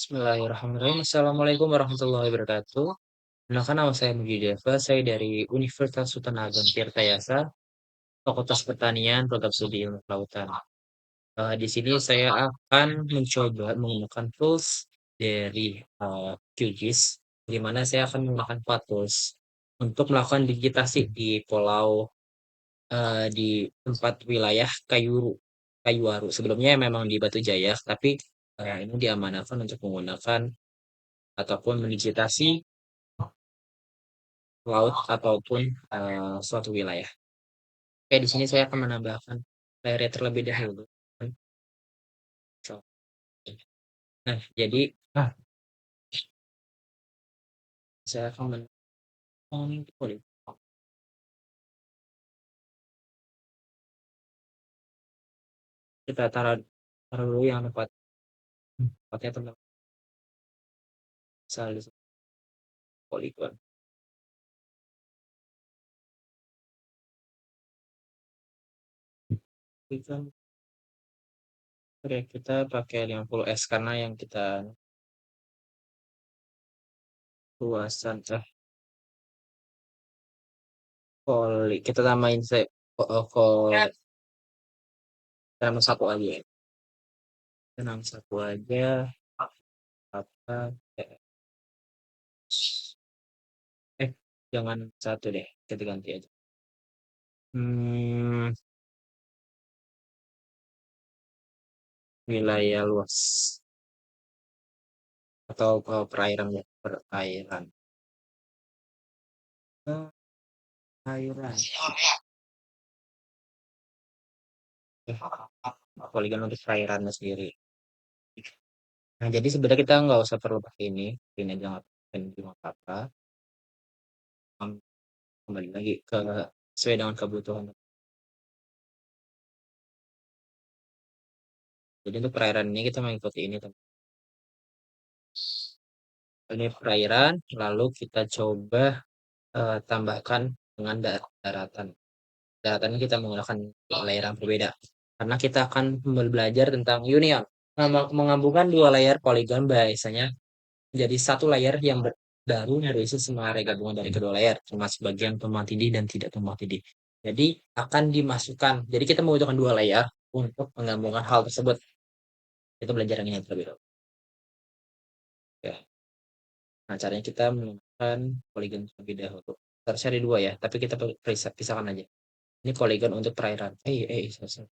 Bismillahirrahmanirrahim. Assalamualaikum warahmatullahi wabarakatuh. Perkenalkan nama saya Mugi Deva. Saya dari Universitas Sultan Ageng Tirtayasa, Fakultas Pertanian, Program Studi Ilmu Kelautan. Di sini saya akan mencoba menggunakan tools dari QGIS, di mana saya akan menggunakan Pathos untuk melakukan digitasi di di tempat wilayah Kayuwaru. Sebelumnya memang di Batu Jaya, tapi ini diamanahkan untuk menggunakan ataupun mendigitasi laut ataupun suatu wilayah. Oke, di sini saya akan menambahkan layarnya terlebih dahulu. Nah, jadi saya akan menambahkan kita taruh dulu yang tempatnya tentang misal di poligon. Poligon, oke, kita pakai 50S karena yang kita luasan kita tambahin saya tanam satu aja ya. Tanam satu aja apa eh jangan satu deh, kita ganti aja. Hmm, wilayah luas atau perairan ya, perairan. Perairan. Eh, poligon untuk perairannya sendiri. Nah, jadi sebenarnya kita nggak usah perlu pakai ini aja nggak cuma apa. Kembali lagi ke sesuai dengan kebutuhan. Jadi untuk perairan ini kita mengikuti ini, teman. Ini perairan, lalu kita coba tambahkan dengan daratan. Daratan ini kita menggunakan layar yang berbeda karena kita akan belajar tentang union. Nah, menggabungkan dua layar poligon biasanya menjadi satu layar yang baru berisi semua area gabungan dari kedua layar, termasuk bagian tumpang tindih dan tidak tumpang tindih. Jadi akan dimasukkan. Jadi kita membutuhkan dua layar untuk menggabungkan hal tersebut. Itu belajar yang ini terlebih dahulu. Ya. Nah, caranya kita menggunakan poligon terlebih dahulu. Harusnya ada dua ya, tapi kita pisahkan aja. Ini poligon untuk perairan. Selesai.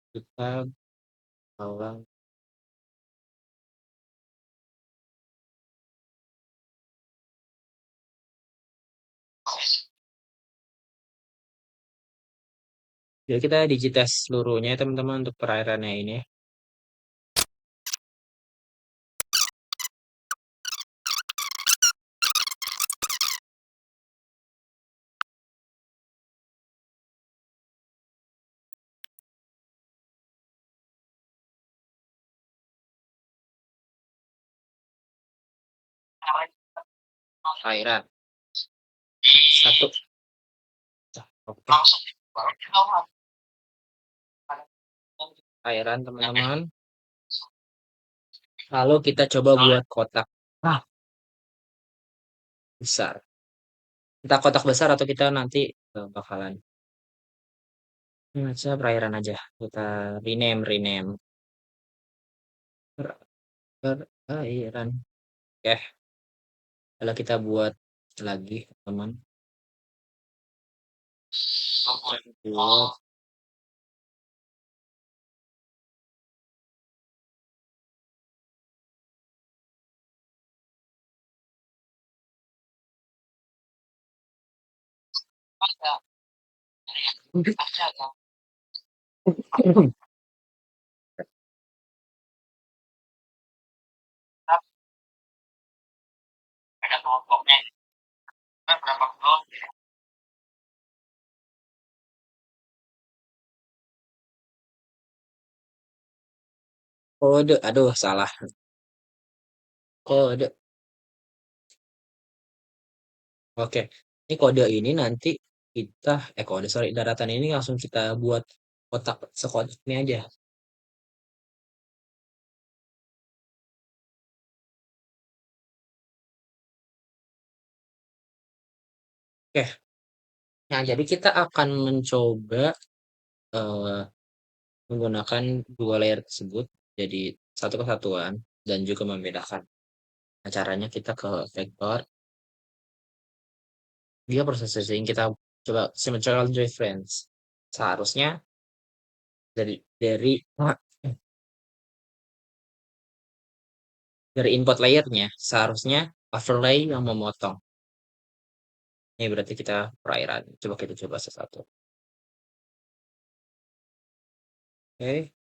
Kita bawang. Jadi kita digitas seluruhnya ya, teman-teman, untuk perairannya ini. Perairan. Satu. Oke. Perairan, teman-teman. Lalu kita coba buat kotak besar. Kita kotak besar atau kita nanti bakalan perairan aja. Kita rename. Perairan. Oke. Kalau kita buat lagi, teman. Buat kode. Aduh, salah. Kode. Oke, ini kode ini nanti kita kode sorry, daratan ini langsung kita buat kotak sekotak ini aja. Oke, nah jadi kita akan mencoba, eee, menggunakan 2 layer tersebut jadi satu kesatuan dan juga membedakan. Nah, caranya kita ke vektor, dia processing kita coba symmetrical difference. Seharusnya dari dari input layernya seharusnya overlay yang memotong. Ini berarti kita perairan. Coba kita coba satu-satu. Oke,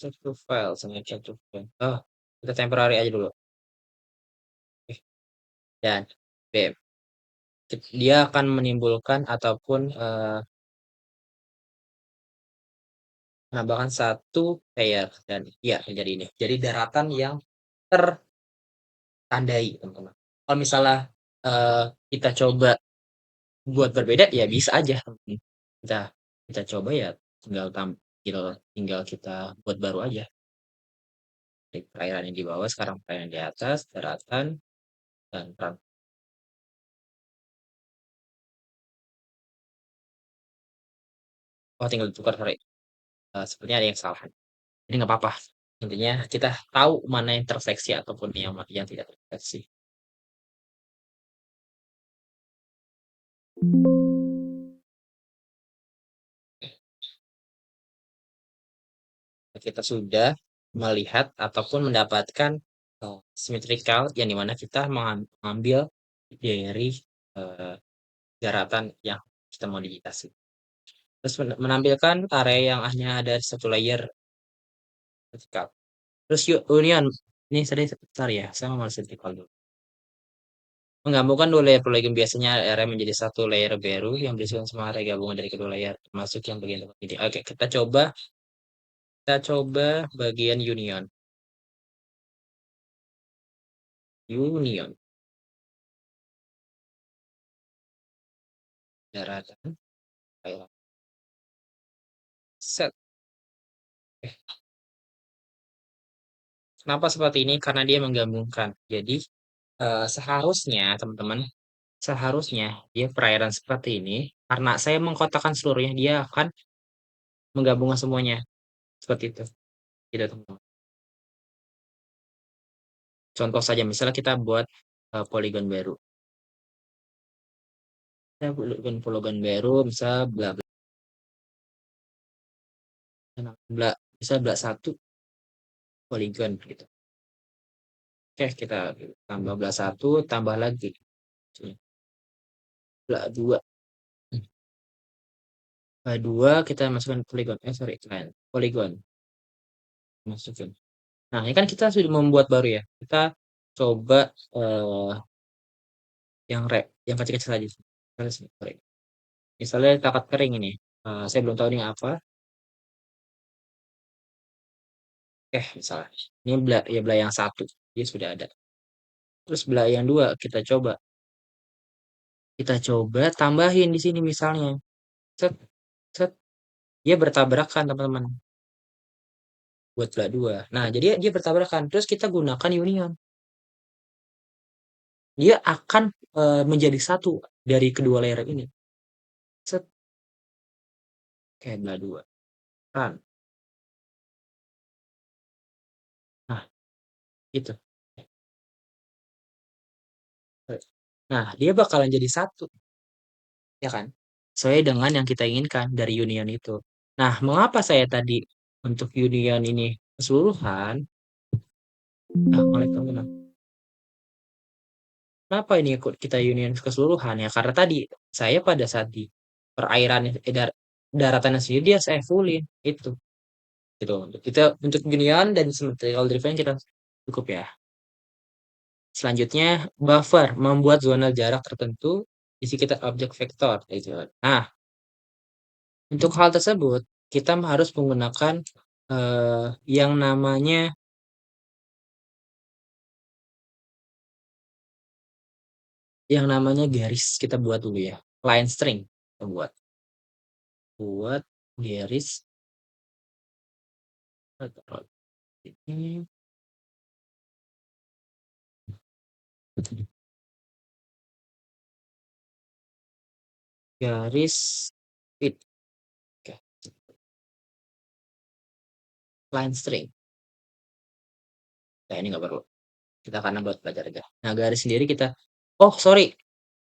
check to file sama check to file. Oh, kita temporary aja dulu. Oke, dan B. Dia akan menimbulkan ataupun menambahkan satu layer dan iya jadi ini. Jadi daratan yang tertandai, teman-teman. Kalau misalnya kita coba buat berbeda ya bisa aja. Kita kita coba ya tinggal tinggal kita buat baru aja. Dari perairan yang di bawah sekarang perairan di atas, daratan dan perang. Oh tinggal ditukar sorry. Sepertinya ada yang salah. Jadi nggak apa-apa. Intinya kita tahu mana yang terseksi ataupun yang tidak terseksi. Kita sudah melihat ataupun mendapatkan symmetrical yang dimana kita mengambil dari eh, daratan yang kita modifikasi. Terus menampilkan area yang hanya ada satu layer vertikal. Terus yuk union. Ini saya sebentar ya, saya mau vertikal dulu. Menggabungkan dua layer polygon biasanya area menjadi satu layer baru yang berisikan semua area gabungan dari kedua layer, termasuk yang bagian tempat ini. Oke, kita coba bagian union. Union daratan kayak set. Eh, kenapa seperti ini? Karena dia menggabungkan. Jadi seharusnya teman-teman, seharusnya dia perairan seperti ini. Karena saya mengkotakkan seluruhnya, dia akan menggabungkan semuanya seperti itu. Tidak teman-teman. Contoh saja, misalnya kita buat poligon baru. Kita poligon baru, bisa bla bla, bla, bisa bla satu poligon gitu. Oke, kita tambah bla satu, tambah lagi bla dua. Bla dua kita masukkan poligon. Sorry, lain. Poligon masukin. Nah, ini kan kita sudah membuat baru ya. Kita coba yang kecil-kecil aja. Sorry. Misalnya takat kering ini. Saya belum tahu ini apa. Misalnya. Ini bela yang satu. Dia sudah ada. Terus bela yang dua kita coba. Kita coba tambahin di sini misalnya. Set, set. Dia bertabrakan teman-teman. Buat bela dua. Nah, jadi dia bertabrakan. Terus kita gunakan union. Dia akan menjadi satu dari kedua layer ini. Set. Kayak bela dua. Run. Nah, itu. Nah, dia bakalan jadi satu, ya kan? Sesuai dengan yang kita inginkan dari union itu. Nah, mengapa saya tadi untuk union ini keseluruhan? Oleh kamu, kenapa ini kita union keseluruhan ya? Karena tadi saya pada saat di perairan daratan sendiri dia saya fullin itu, gitu. Kita untuk union dan symmetrical driven kita cukup ya. Selanjutnya buffer membuat zona jarak tertentu di sekitar objek vektor. Gitu. Nah, untuk hal tersebut, kita harus menggunakan yang namanya yang namanya garis kita buat dulu ya, line string kita buat garis, ini garis fit, oke, line string. Nah, ini nggak perlu, kita karena buat belajar aja. Nah, garis sendiri kita oh sorry,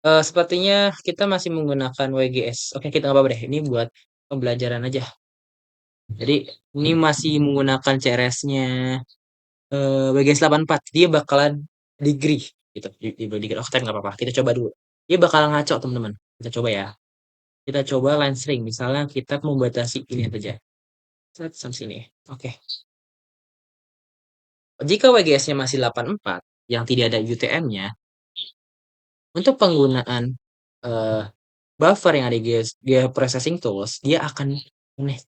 sepertinya kita masih menggunakan WGS. Oke, kita nggak apa-apa deh, ini buat pembelajaran aja. Jadi, ini masih menggunakan CRS-nya, WGS 84, dia bakalan degree gitu, degree. Oh, tapi nggak apa-apa, kita coba dulu. Dia bakalan ngaco, teman-teman. Kita coba ya. Kita coba line string, misalnya kita membatasi ini aja. Set, sampai sini. Oke. Jika WGS-nya masih 84, yang tidak ada UTM-nya, untuk penggunaan eh, buffer yang ada di dia processing tools, dia akan aneh,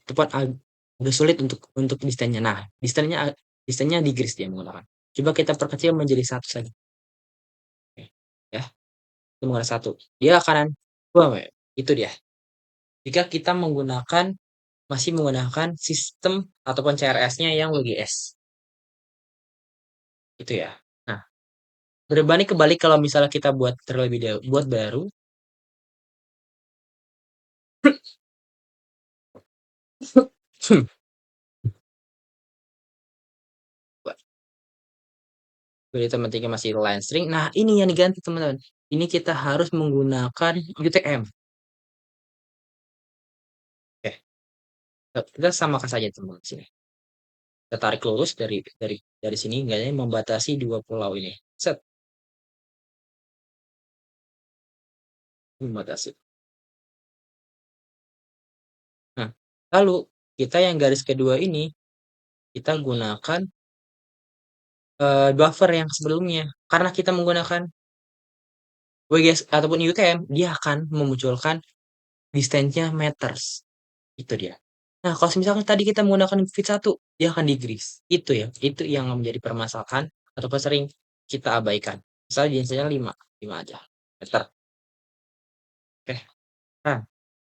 tepat agak sulit untuk desainnya. Nah, desainnya digris dia menggunakan. Coba kita perkecil menjadi satu saja. Oke, ya, itu menggunakan satu. Dia akan wah, itu dia. Jika kita masih menggunakan sistem ataupun CRS-nya yang WGS. Itu ya. Nah, berbanding kebalik kalau misalnya kita buat terlebih dahulu, buat baru, jadi teman-teman masih line string. Nah, ini yang diganti teman-teman. Ini kita harus menggunakan UTM. Oke, kita samakan saja teman-teman sini. Kita tarik lurus dari sini, nggak membatasi dua pulau ini. Set, membatasi. Nah, lalu kita yang garis kedua ini kita gunakan buffer yang sebelumnya. Karena kita menggunakan WGS ataupun UTM, dia akan memunculkan distance-nya meters. Itu dia. Nah, kalau misalkan tadi kita menggunakan fit 1, dia akan digris. Itu yang menjadi permasalahan ataupun sering kita abaikan. Misalnya distance-nya 5 aja meter. Oke.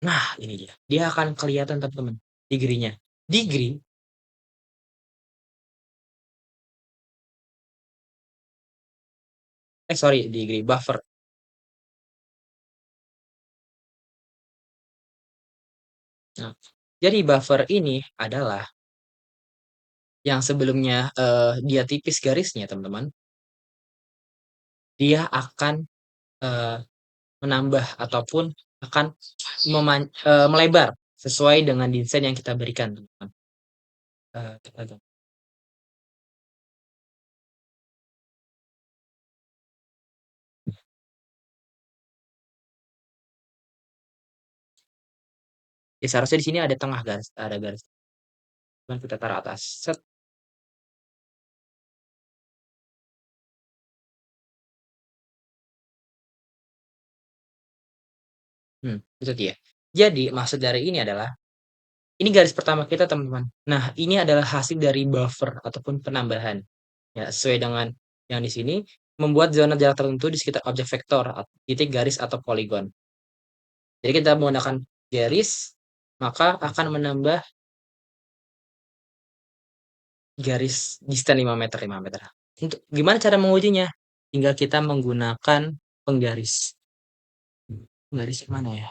Nah, ini dia. Dia akan kelihatan teman-teman degree-nya. Degree, sorry, degree buffer. Nah, jadi buffer ini adalah yang sebelumnya dia tipis garisnya, teman-teman. Dia akan eh, menambah ataupun akan melebar sesuai dengan desain yang kita berikan, teman-teman. Kita ya seharusnya di sini ada tengah garis, ada garis. Cuman kita taruh atas. Set. Itu dia. Jadi maksud dari ini adalah ini garis pertama kita, teman-teman. Nah, ini adalah hasil dari buffer ataupun penambahan. Ya, sesuai dengan yang di sini membuat zona jarak tertentu di sekitar objek vektor, titik garis atau poligon. Jadi kita menggunakan garis, maka akan menambah garis distance 5 meter, 5 meter. Untuk gimana cara mengujinya? Tinggal kita menggunakan penggaris. Penggaris yang mana ya?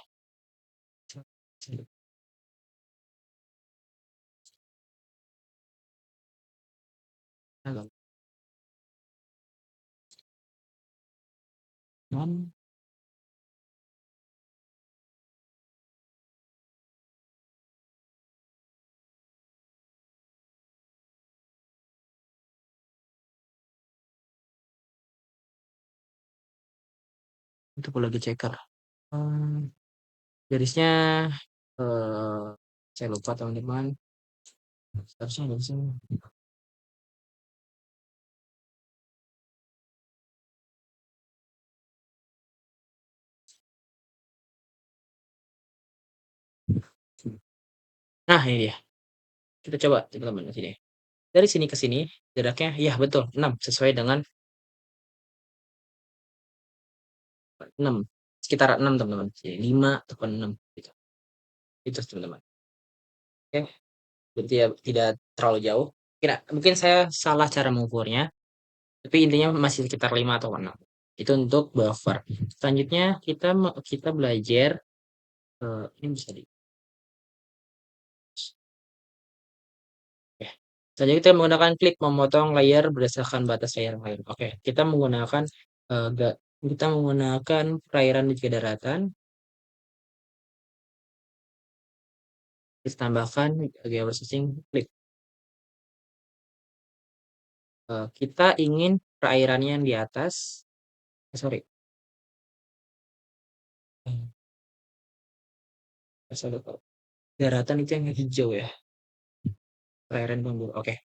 Itu lagi checker. Garisnya eh saya lupa teman-teman. Harusnya ada di sini. Nah, ini dia. Kita coba teman-teman di sini. Dari sini ke sini jaraknya ya betul 6 sesuai dengan 6, sekitar 6 teman-teman. Jadi 5 ataupun 6 gitu. Itu teman-teman. Oke, berarti ya tidak terlalu jauh. Mungkin saya salah cara mengukurnya, tapi intinya masih sekitar 5 atau 6. Itu untuk buffer. Selanjutnya kita belajar ini bisa di oke. Selanjutnya kita menggunakan klik memotong layer berdasarkan batas layar yang lain. Oke, kita menggunakan perairan dan juga daratan. Kita tambahkan geoprocessing klik. Kita ingin perairannya yang di atas. Sorry. Sorry, daratan itu yang hijau ya. Perairan bambu. Oke.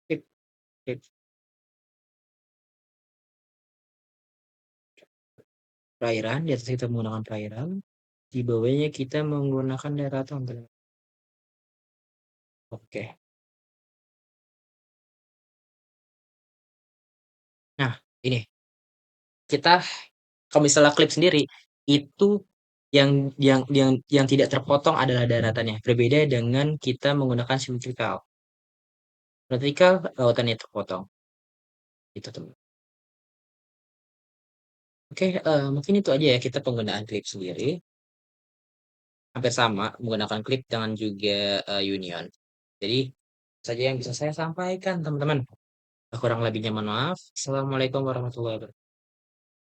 Klik, klik. Perairan, di atas kita menggunakan perairan. Di bawahnya kita menggunakan daratan. Oke. Nah, ini kita kalau misalnya klip sendiri itu yang tidak terpotong adalah daratannya. Berbeda dengan kita menggunakan symmetrical. Vertikal lautannya terpotong. Itu teman. Oke, mungkin itu aja ya kita penggunaan klip sendiri. Hampir sama menggunakan klip dengan juga union. Jadi saja yang bisa saya sampaikan teman-teman. Kurang lebihnya mohon maaf. Assalamualaikum warahmatullahi wabarakatuh.